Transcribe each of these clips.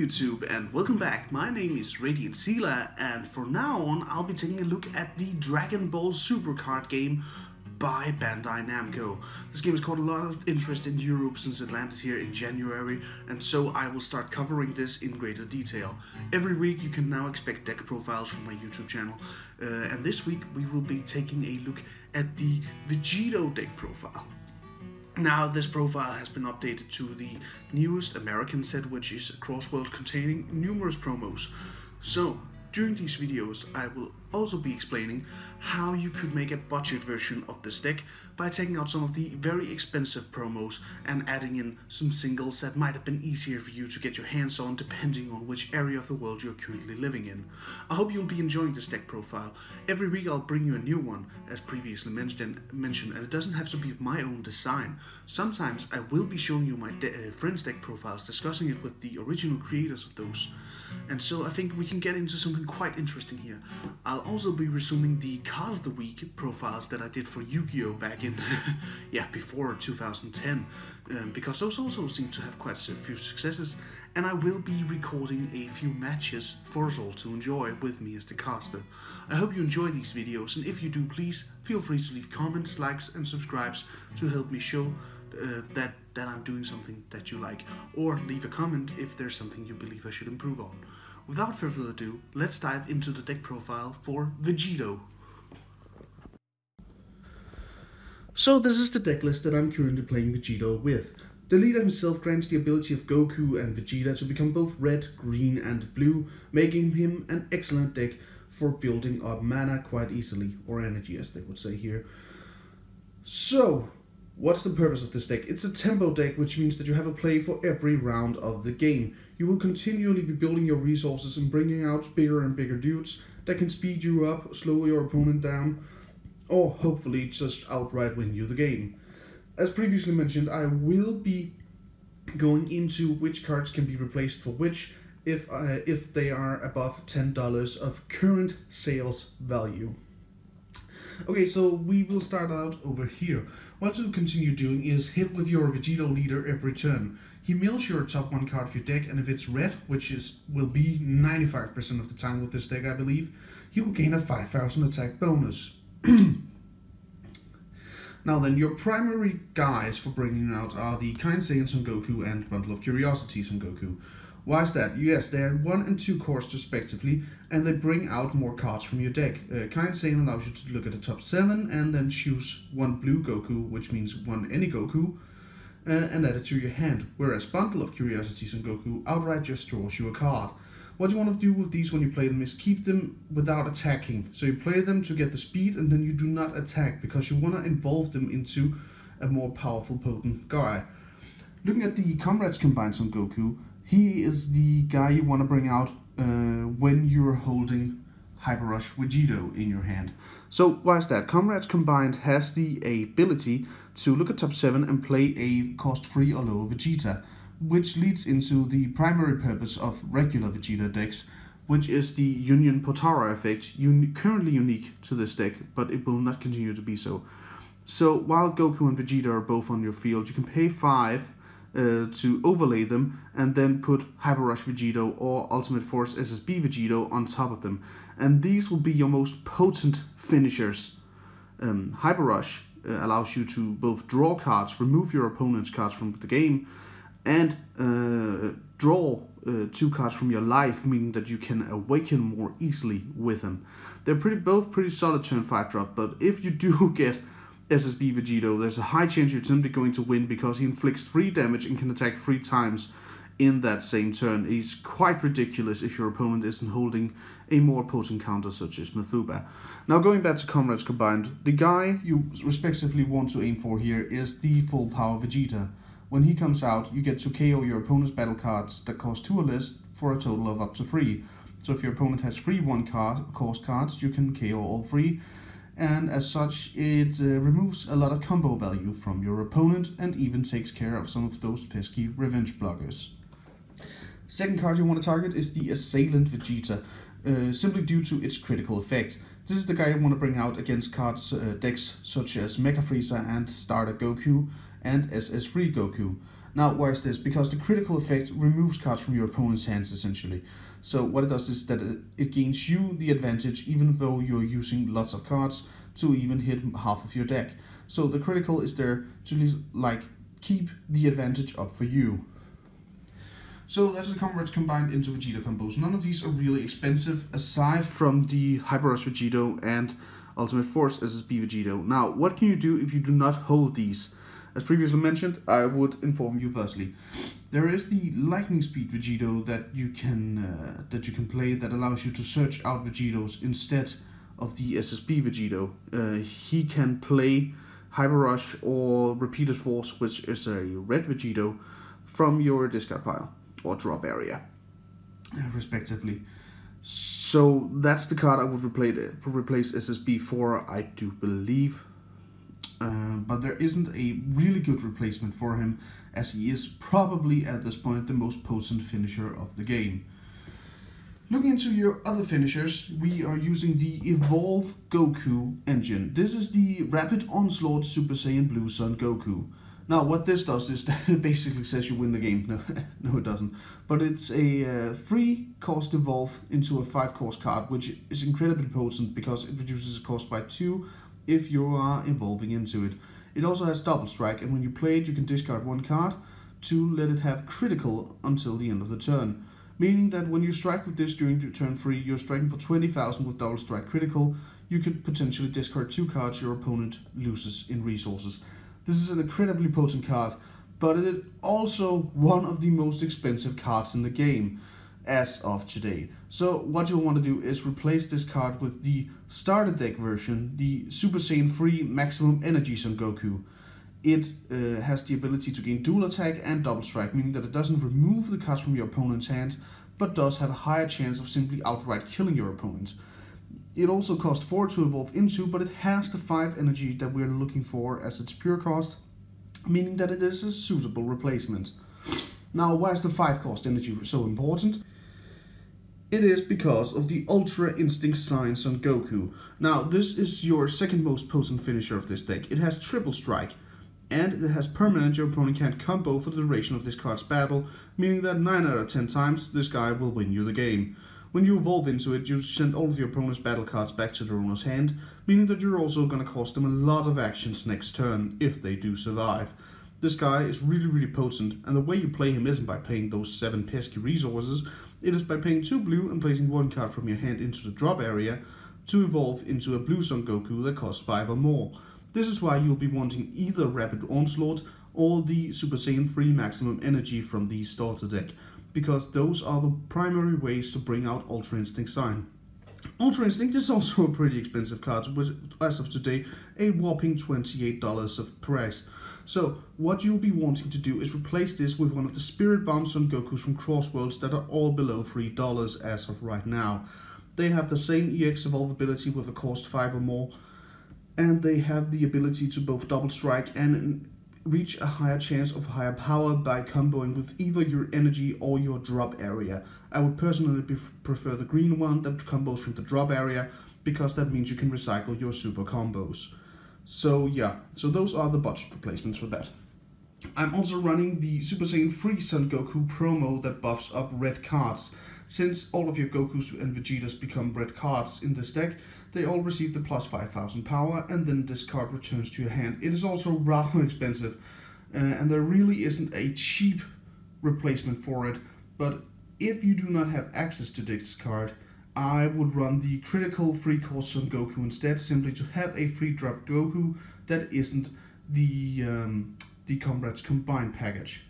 YouTube and welcome back. My name is RadiantXela and from now on I'll be taking a look at the Dragon Ball Super card game by Bandai Namco. This game has caught a lot of interest in Europe since it landed here in January, and so I will start covering this in greater detail. Every week you can now expect deck profiles from my YouTube channel, and this week we will be taking a look at the Vegito deck profile. Now, this profile has been updated to the newest American set, which is a crossworld containing numerous promos. So, during these videos, I will also be explaining how you could make a budget version of this deck by taking out some of the very expensive promos and adding in some singles that might have been easier for you to get your hands on depending on which area of the world you're currently living in. I hope you'll be enjoying this deck profile. Every week I'll bring you a new one, as previously mentioned, and it doesn't have to be of my own design. Sometimes I will be showing you my friends' deck profiles, discussing it with the original creators of those. And so I think we can get into something quite interesting here. I'll also be resuming the Card of the Week profiles that I did for Yu-Gi-Oh! Back in, before 2010, because those also seem to have quite a few successes, and I will be recording a few matches for us all to enjoy with me as the caster. I hope you enjoy these videos, and if you do, please feel free to leave comments, likes and subscribes to help me show that I'm doing something that you like, or leave a comment if there's something you believe I should improve on. Without further ado, let's dive into the deck profile for Vegito. So this is the deck list that I'm currently playing Vegito with. The leader himself grants the ability of Goku and Vegeta to become both red, green and blue, making him an excellent deck for building up mana quite easily, or energy as they would say here. So, what's the purpose of this deck? It's a tempo deck, which means that you have a play for every round of the game. You will continually be building your resources and bringing out bigger and bigger dudes that can speed you up, slow your opponent down, or hopefully just outright win you the game. As previously mentioned, I will be going into which cards can be replaced for which if they are above $10 of current sales value. Okay, so we will start out over here. What you'll continue doing is hit with your Vegito leader every turn. He mills your top one card of your deck, and if it's red, which will be 95% of the time with this deck, I believe, he will gain a 5,000 attack bonus. Now then, your primary guys for bringing out are the Kind Saiyan Son Goku and Bundle of Curiosities Son Goku. Why is that? Yes, they are 1 and 2 cores respectively, and they bring out more cards from your deck. Kind Saiyan allows you to look at the top 7 and then choose 1 blue Goku, which means 1 any Goku, and add it to your hand, whereas Bundle of Curiosities and Goku outright just draws you a card. What you want to do with these when you play them is keep them without attacking. So you play them to get the speed, and then you do not attack, because you want to involve them into a more powerful, potent guy. Looking at the Comrades Combined Son Goku, he is the guy you want to bring out when you're holding Hyper Rush Vegito in your hand. So why is that? Comrades Combined has the ability to look at top 7 and play a cost-free or lower Vegeta, which leads into the primary purpose of regular Vegeta decks, which is the Union Potara effect, currently unique to this deck, but it will not continue to be so. So while Goku and Vegeta are both on your field, you can pay 5 to overlay them and then put Hyper Rush Vegito or Ultimate Force SSB Vegito on top of them. And these will be your most potent finishers. Hyper Rush allows you to both draw cards, remove your opponent's cards from the game, and draw 2 cards from your life, meaning that you can awaken more easily with them. They're both pretty solid turn 5 drop, but if you do get SSB Vegito, there's a high chance you're simply going to win, because he inflicts 3 damage and can attack 3 times in that same turn. He's quite ridiculous if your opponent isn't holding a more potent counter such as Methuba. Now, going back to Comrades Combined, the guy you respectively want to aim for here is the full power Vegeta. When he comes out, you get to KO your opponent's battle cards that cost 2 or less for a total of up to 3. So if your opponent has 3 1-cost cards, you can KO all 3. And as such, it removes a lot of combo value from your opponent and even takes care of some of those pesky revenge blockers. Second card you want to target is the Assailant Vegeta, simply due to its critical effect. This is the guy you want to bring out against decks such as Mega Frieza and Starter Goku and SS3 Goku. Now, why is this? Because the critical effect removes cards from your opponent's hands, essentially. So what it does is that it gains you the advantage, even though you're using lots of cards to even hit half of your deck. So the critical is there to like keep the advantage up for you. So that's the combos combined into Vegito combos. None of these are really expensive, aside from the Hyper Rush Vegito and Ultimate Force SSB Vegito. Now, what can you do if you do not hold these? As previously mentioned, I would inform you firstly. There is the Lightning Speed Vegito that you can play that allows you to search out Vegitos instead of the SSB Vegito. He can play Hyper Rush or Repeated Force, which is a red Vegito, from your discard pile or drop area, respectively. So that's the card I would replace SSB for, I do believe. But there isn't a really good replacement for him, as he is probably at this point the most potent finisher of the game. Looking into your other finishers, we are using the Evolve Goku engine. This is the Rapid Onslaught Super Saiyan Blue Sun Goku. Now what this does is that it basically says you win the game. No it doesn't. But it's a 3-cost evolve into a 5-cost card, which is incredibly potent because it reduces the cost by 2 if you are evolving into it. It also has double strike, and when you play it you can discard 1 card to let it have critical until the end of the turn. Meaning that when you strike with this during your turn 3, you're striking for 20,000 with double strike critical. You could potentially discard 2 cards your opponent loses in resources. This is an incredibly potent card, but it is also one of the most expensive cards in the game as of today. So what you'll want to do is replace this card with the starter deck version, the Super Saiyan 3 Maximum Energy Son Goku. It has the ability to gain dual attack and double strike, meaning that it doesn't remove the cards from your opponent's hand, but does have a higher chance of simply outright killing your opponent. It also costs 4 to evolve into, but it has the 5 energy that we're looking for as its pure cost, meaning that it is a suitable replacement. Now, why is the 5 cost energy so important? It is because of the Ultra Instinct Science on Goku. Now, this is your second most potent finisher of this deck. It has triple strike, and it has permanent your opponent can't combo for the duration of this card's battle, meaning that 9 out of 10 times this guy will win you the game. When you evolve into it, you send all of your opponent's battle cards back to their owner's hand, meaning that you're also going to cost them a lot of actions next turn, if they do survive. This guy is really potent, and the way you play him isn't by paying those 7 pesky resources, it is by paying 2 blue and placing 1 card from your hand into the drop area to evolve into a Blue Sun Goku that costs 5 or more. This is why you'll be wanting either Rapid Onslaught or the Super Saiyan 3 Maximum Energy from the starter deck, because those are the primary ways to bring out Ultra Instinct Sign. Ultra Instinct is also a pretty expensive card, with, as of today, a whopping $28 of price. So what you'll be wanting to do is replace this with one of the Spirit Bombs on Gokus from Crossworlds that are all below $3 as of right now. They have the same EX Evolve ability with a cost 5 or more, and they have the ability to both double strike and reach a higher chance of higher power by comboing with either your energy or your drop area. I would personally prefer the green one that combos from the drop area, because that means you can recycle your super combos. So yeah, so those are the budget replacements for that. I'm also running the Super Saiyan 3 Son Goku promo that buffs up red cards. Since all of your Gokus and Vegetas become red cards in this deck, they all receive the plus 5,000 power, and then this card returns to your hand. It is also rather expensive, and there really isn't a cheap replacement for it, but if you do not have access to this card, I would run the critical 3-cost Son Goku instead, simply to have a free drop Goku that isn't the Comrades Combined package.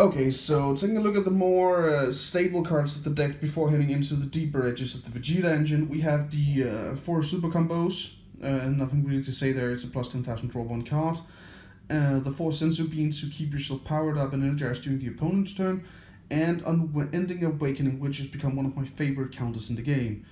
Okay, so taking a look at the more stable cards of the deck before heading into the deeper edges of the Vegeta engine, we have the 4 super combos. Nothing really to say there, it's a plus 10,000 draw 1 card. The 4 Sensu Beans to keep yourself powered up and energized during the opponent's turn, and Unending Awakening, which has become one of my favorite counters in the game.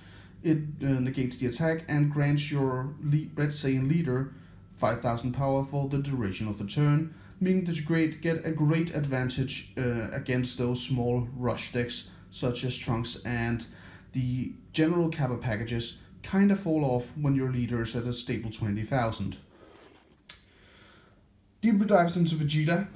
It negates the attack and grants your Red Saiyan leader 5,000 power for the duration of the turn, meaning that you get a great advantage against those small rush decks such as Trunks, and the general Kappa packages kinda fall off when your leader is at a stable 20,000. Deeper dives into Vegeta.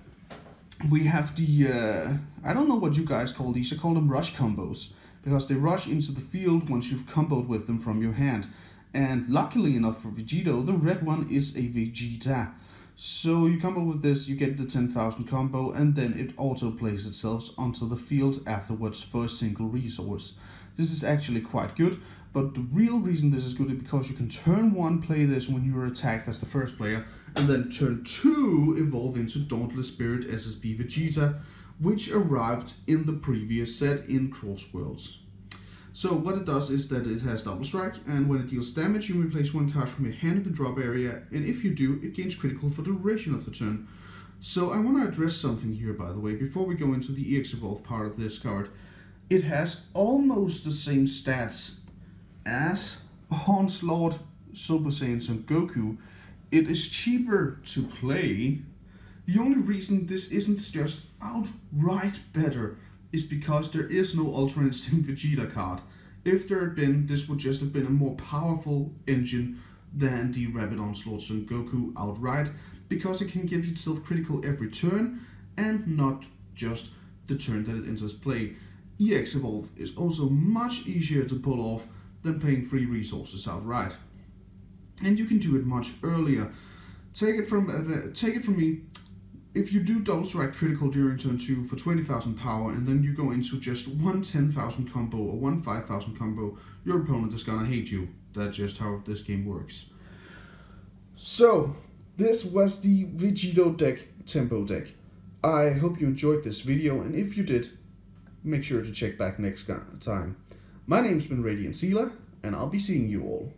we have the, I don't know what you guys call these, I call them rush combos, because they rush into the field once you've comboed with them from your hand. And luckily enough for Vegito, the red one is a Vegeta. So you combo with this, you get the 10,000 combo, and then it auto plays itself onto the field afterwards for a single resource. This is actually quite good, but the real reason this is good is because you can turn 1 play this when you're attacked as the first player, and then turn 2 evolve into Dauntless Spirit SSB Vegeta, which arrived in the previous set in Cross Worlds. So what it does is that it has double strike, and when it deals damage, you may place 1 card from your hand in the drop area, and if you do, it gains critical for the duration of the turn. So I want to address something here, by the way, before we go into the EX Evolve part of this card. It has almost the same stats as Onslaught, Super Saiyan Son Goku. It is cheaper to play. The only reason this isn't just outright better is because there is no Ultra Instinct Vegeta card. If there had been, this would just have been a more powerful engine than the Rapid Onslaught Son Goku outright, because it can give itself critical every turn and not just the turn that it enters play. EX Evolve is also much easier to pull off than paying free resources outright. And you can do it much earlier. Take it from me. If you do double strike critical during turn 2 for 20,000 power, and then you go into just one 10,000 combo or one 5,000 combo, your opponent is gonna hate you. That's just how this game works. So, this was the Vegito deck tempo deck. I hope you enjoyed this video, and if you did, make sure to check back next time. My name's been RadiantXela, and I'll be seeing you all.